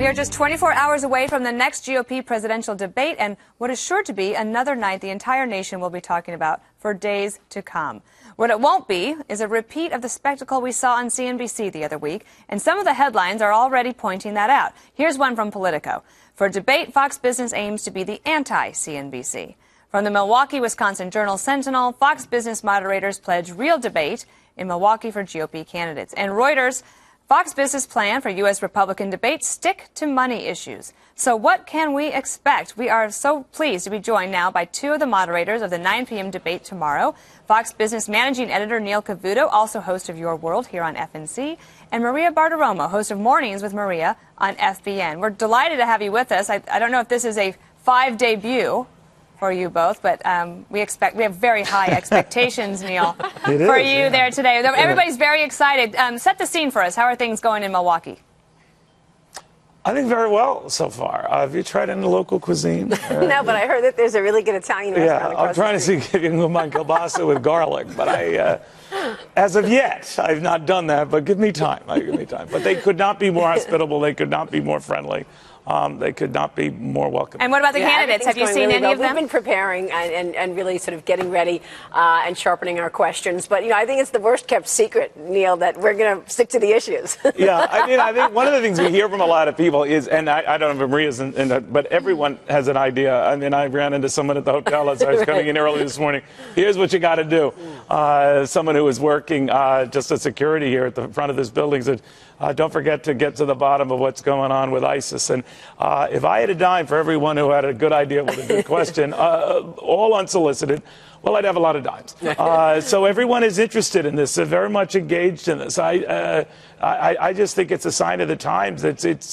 We are just 24 hours away from the next GOP presidential debate and what is sure to be another night the entire nation will be talking about for days to come. What it won't be is a repeat of the spectacle we saw on CNBC the other week, and some of the headlines are already pointing that out. Here's one from Politico. For debate, Fox Business aims to be the anti-CNBC. From the Milwaukee, Wisconsin Journal-Sentinel, Fox Business moderators pledge real debate in Milwaukee for GOP candidates. And Reuters, Fox Business plan for U.S. Republican debates stick to money issues. So what can we expect? We are so pleased to be joined now by two of the moderators of the 9 p.m. debate tomorrow. Fox Business managing editor Neil Cavuto, also host of Your World here on FNC, and Maria Bartiromo, host of Mornings with Maria on FBN. We're delighted to have you with us. I don't know if this is a 5 debut for you both, but we have very high expectations, Neil, for you there today. Everybody's very excited. Set the scene for us. How are things going in Milwaukee? I think very well so far. Have you tried any local cuisine? No, but I heard that there's a really good Italian restaurant. Yeah, I'm trying to see if you can go my kielbasa with garlic, but as of yet, I've not done that. But give me time. But they could not be more hospitable. They could not be more friendly. They could not be more welcome. And what about the candidates? Have you seen any of them? We've been preparing and really sort of getting ready and sharpening our questions. But, I think it's the worst kept secret, Neil, that we're going to stick to the issues. Yeah, I think one of the things we hear from a lot of people is, and I don't know if Maria's but everyone has an idea. I ran into someone at the hotel as I was coming in early this morning. Here's what you got to do. Someone who was working just as security here at the front of this building said, don't forget to get to the bottom of what's going on with ISIS. And if I had a dime for everyone who had a good idea with a good question, all unsolicited, well, I'd have a lot of dimes. So everyone is interested in this, very much engaged in this. I just think it's a sign of the times.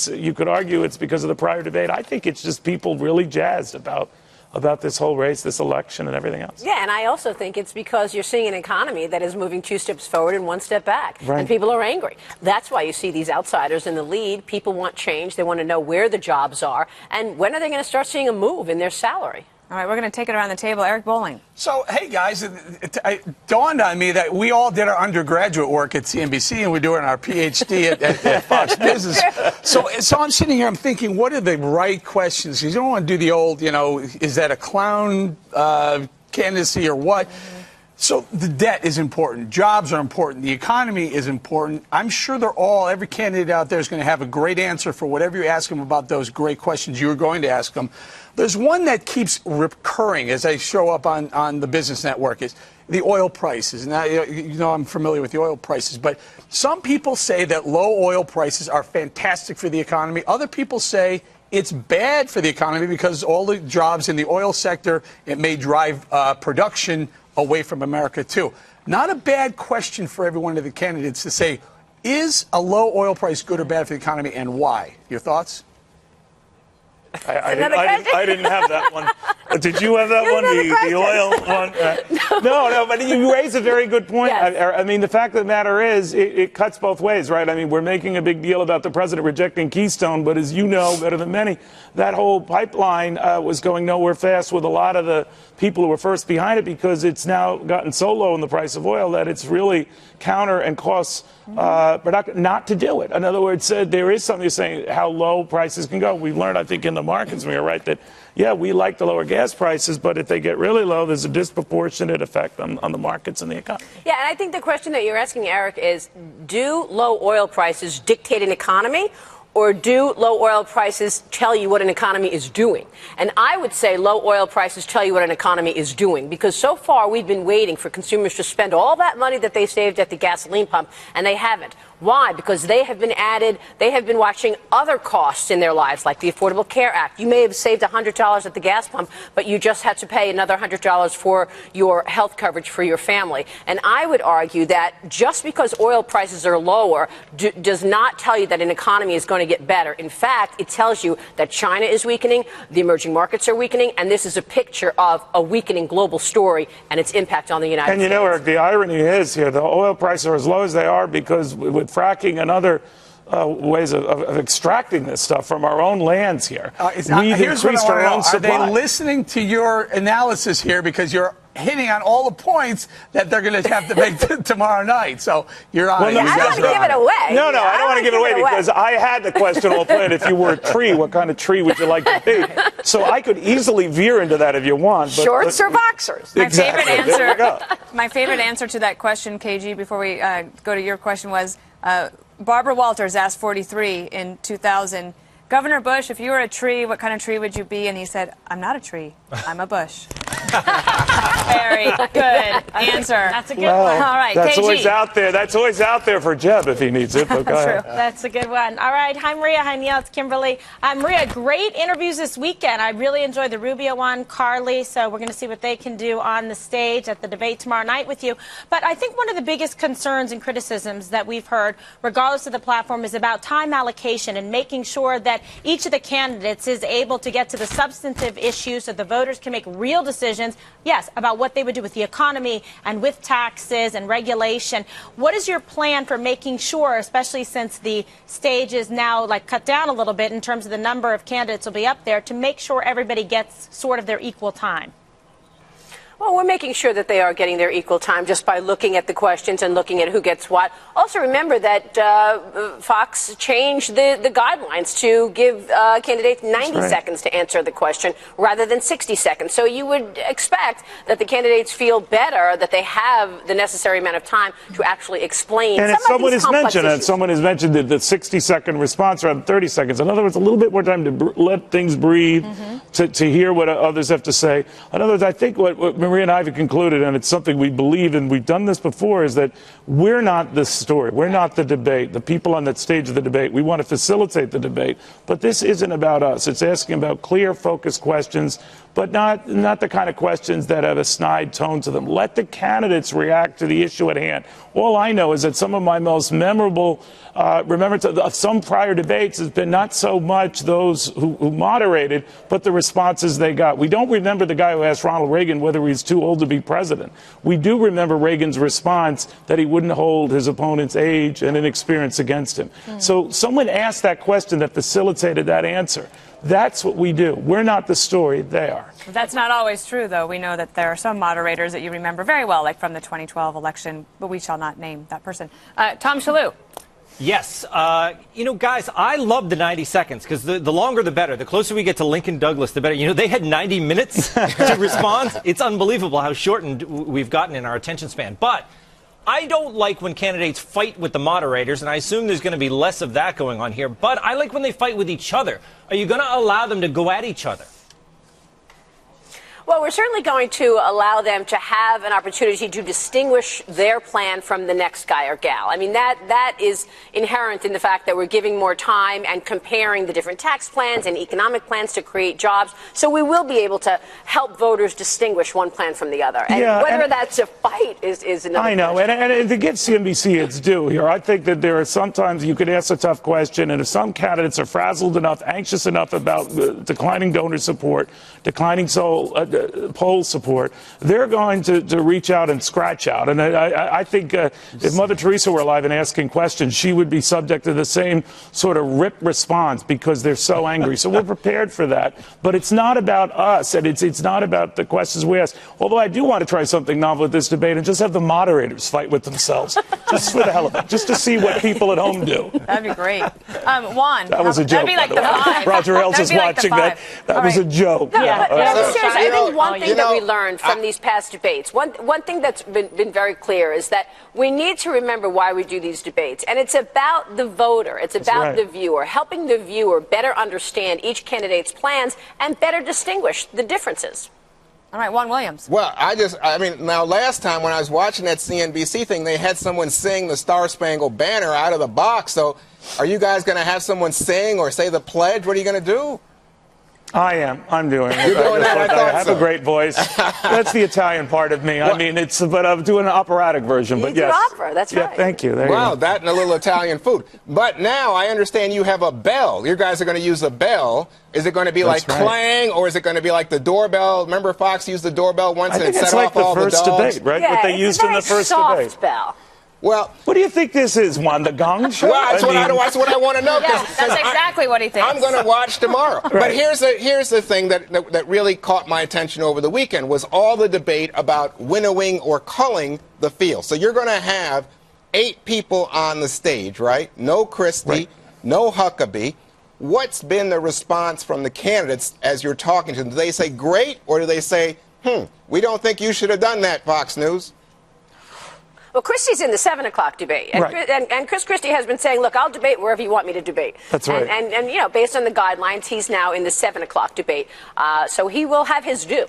You could argue it's because of the prior debate. I think it's just people really jazzed about this whole race, this election, and everything else. Yeah, and I also think it's because you're seeing an economy that is moving 2 steps forward and 1 step back. Right. And people are angry. That's why you see these outsiders in the lead. People want change. They want to know where the jobs are. And when are they going to start seeing a move in their salary? All right, we're going to take it around the table. Eric Bolling. So, hey, guys, it dawned on me that we all did our undergraduate work at CNBC and we're doing our PhD at Fox Business. So I'm sitting here, I'm thinking, what are the right questions? Because you don't want to do the old, is that a clown candidacy or what? So the debt is important. Jobs are important. The economy is important. I'm sure every candidate out there is going to have a great answer for whatever you ask them about those great questions you were going to ask them. There's one that keeps recurring as I show up on the Business Network is the oil prices. Now, I'm familiar with the oil prices, but some people say that low oil prices are fantastic for the economy. Other people say it's bad for the economy because all the jobs in the oil sector, it may drive production away from America, too. Not a bad question for every one of the candidates to say, is a low oil price good or bad for the economy, and why? Your thoughts? I didn't have that one. Did you have that one? The oil one? No, but you raise a very good point. Yes. The fact of the matter is, it cuts both ways, right? We're making a big deal about the president rejecting Keystone, but as you know better than many, that whole pipeline was going nowhere fast with a lot of the people who were first behind it because it's now gotten so low in the price of oil that it's really counter and costs production not to do it. In other words, there is something saying how low prices can go. We've learned, I think, in the markets, we are right, that, yeah, we like the lower gas prices, but if they get really low, there's a disproportionate effect on the markets and the economy. Yeah, and I think the question that you're asking, Eric, is do low oil prices dictate an economy? Or do low oil prices tell you what an economy is doing? And I would say low oil prices tell you what an economy is doing, because so far we've been waiting for consumers to spend all that money that they saved at the gasoline pump, and they haven't. Why? Because they have been watching other costs in their lives, like the Affordable Care Act. You may have saved $100 at the gas pump, but you just had to pay another $100 for your health coverage for your family. And I would argue that just because oil prices are lower does not tell you that an economy is going to get better. In fact, it tells you that China is weakening, the emerging markets are weakening, and this is a picture of a weakening global story and its impact on the United States. And Eric, the irony is here, the oil prices are as low as they are because with fracking and other ways of extracting this stuff from our own lands here. We've increased our own supply. Are they listening to your analysis here? Because you're hitting on all the points that they're going to have to make tomorrow night. So you're on. Well, no, I don't want to give it away. No, I don't want to give it away because I had the question all planned. If you were a tree, what kind of tree would you like to be? So I could easily veer into that if you want. But, Shorts or boxers? My favorite answer to that question, KG, before we go to your question was Barbara Walters asked 43 in 2000, Governor Bush, if you were a tree, what kind of tree would you be? And he said, I'm not a tree. I'm a bush. Very good answer. That's a good one. All right, that's KG. always out there. That's always out there for Jeb if he needs it. But That's true. That's a good one. All right. Hi, Maria. Hi, Neil. It's Kimberly. Maria, great interviews this weekend. I really enjoyed the Rubio one, Carly. So we're going to see what they can do on the stage at the debate tomorrow night with you. But I think one of the biggest concerns and criticisms that we've heard, regardless of the platform, is about time allocation and making sure that each of the candidates is able to get to the substantive issues so the voters can make real decisions, yes, about what they would do with the economy and with taxes and regulation. What is your plan for making sure, especially since the stage is now cut down a little bit in terms of the number of candidates will be up there, to make sure everybody gets sort of their equal time? Well, we're making sure that they are getting their equal time just by looking at the questions and looking at who gets what. Also, remember that Fox changed the guidelines to give candidates 90 seconds to answer the question rather than 60 seconds. So you would expect that the candidates feel better, that they have the necessary amount of time to actually explain and some of these complex issues. Someone has mentioned the 60-second response rather than 30 seconds. In other words, a little bit more time to let things breathe, to hear what others have to say. In other words, I think what Maria and I have concluded, and it's something we believe, and we've done this before, is that we're not the story. We're not the debate. The people on that stage of the debate, we want to facilitate the debate. But this isn't about us. It's asking about clear, focused questions, but not the kind of questions that have a snide tone to them. Let the candidates react to the issue at hand. All I know is that some of my most memorable some prior debates has been not so much those who moderated, but the responses they got. We don't remember the guy who asked Ronald Reagan whether he's too old to be president. We do remember Reagan's response that he wouldn't hold his opponent's age and inexperience against him. So someone asked that question that facilitated that answer. That's what we do. We're not the story. They are. That's not always true, though. We know that there are some moderators that you remember very well, like from the 2012 election, but we shall not name that person. Tom Shalhoub. Yes. Guys, I love the 90 seconds because the longer the better. The closer we get to Lincoln Douglas, the better. They had 90 minutes to respond. It's unbelievable how shortened we've gotten in our attention span. But I don't like when candidates fight with the moderators, and I assume there's going to be less of that going on here. But I like when they fight with each other. Are you going to allow them to go at each other? Well, we're certainly going to allow them to have an opportunity to distinguish their plan from the next guy or gal. I mean, that is inherent in the fact that we're giving more time and comparing the different tax plans and economic plans to create jobs. So we will be able to help voters distinguish one plan from the other. And whether that's a fight is another I know. question. And to give CNBC its due here, I think that there are sometimes you could ask a tough question, and if some candidates are frazzled enough, anxious enough about declining donor support, declining poll support, they're going to reach out and scratch out. And I think if Mother Teresa were alive and asking questions, she would be subject to the same sort of rip response because they're so angry. So we're prepared for that. But it's not about us, and it's not about the questions we ask. Although I do want to try something novel at this debate and just have the moderators fight with themselves, just for the hell of it, just to see what people at home do. That'd be great. Juan. That was a joke. That'd be like the five. Roger Ailes is watching that. That was a joke. No, but seriously, I think one thing that we learned from these past debates, one thing that's been very clear is that we need to remember why we do these debates. And it's about the voter. It's about the viewer, helping the viewer better understand each candidate's plans and better distinguish the differences. All right, Juan Williams. Well, now last time when I was watching that CNBC thing, they had someone sing the Star Spangled Banner out of the box. So are you guys going to have someone sing or say the pledge? What are you going to do? I am. I'm doing it. You're doing that? I have a great voice. That's the Italian part of me. I mean, but I'm doing an operatic version. You but do yes. opera. That's right. Yeah, thank you. There you Wow, go. that and a little Italian food. But now I understand you have a bell. You guys are going to use a bell. Is it going to be like clang, or is it going to be like the doorbell? Remember Fox used the doorbell once and it set off all the dogs? I think it's like the first debate, right? Yeah, what they used in the first debate. Bell. Well, what do you think this is, Juan? The Gong Show? well, that's what I want to know. Yeah, that's exactly what he thinks. I'm going to watch tomorrow. Right. But here's the thing that really caught my attention over the weekend was all the debate about winnowing or culling the field. So you're going to have 8 people on the stage, right? No Christie, Right. no Huckabee. What's been the response from the candidates as you're talking to them? Do they say great, or do they say, we don't think you should have done that, Fox News? Well, Christie's in the 7 o'clock debate. And, Right. and Chris Christie has been saying, look, I'll debate wherever you want me to debate. That's right. And you know, based on the guidelines, he's now in the 7 o'clock debate. So he will have his due.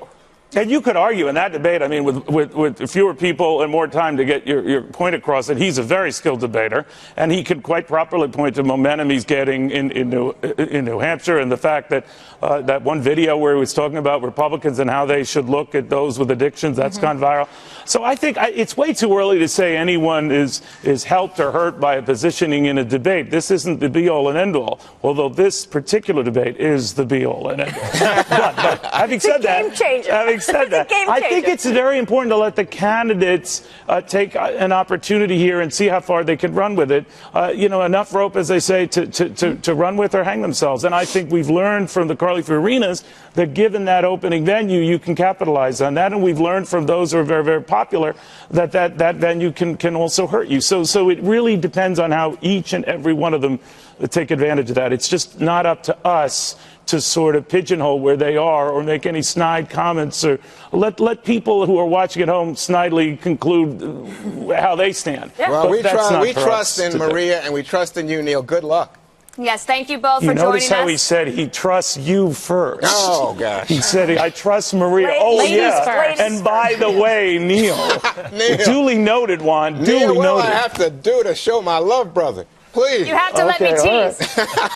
And you could argue in that debate, I mean, with fewer people and more time to get your point across, that he's a very skilled debater, and he could quite properly point to momentum he's getting in New Hampshire, and the fact that that one video where he was talking about Republicans and how they should look at those with addictions, that's gone viral. So I think it's way too early to say anyone is helped or hurt by a positioning in a debate. This isn't the be-all and end-all, although this particular debate is the be-all and end-all. but having said that, Game changer. I think it's very important to let the candidates take an opportunity here and see how far they can run with it. Enough rope, as they say, to run with or hang themselves. And I think we've learned from the Carly Fiorinas that given that opening venue, you can capitalize on that. And we've learned from those who are very, very popular that venue can also hurt you. So it really depends on how each and every one of them take advantage of that. It's just not up to us to sort of pigeonhole where they are or make any snide comments, or let people who are watching at home snidely conclude how they stand. Yeah. Well, we But trust in Maria, and we trust in you, Neil. Good luck. Yes, thank you both for You joining notice how us. he said he trusts you first. Oh, gosh. He said, I trust Maria. Ladies yeah. first. And by the way, Neil. Neil. Duly noted, Juan. Duly Neil, what do noted. I have to do to show my love, brother? Please. You have to let me Okay, all tease. right.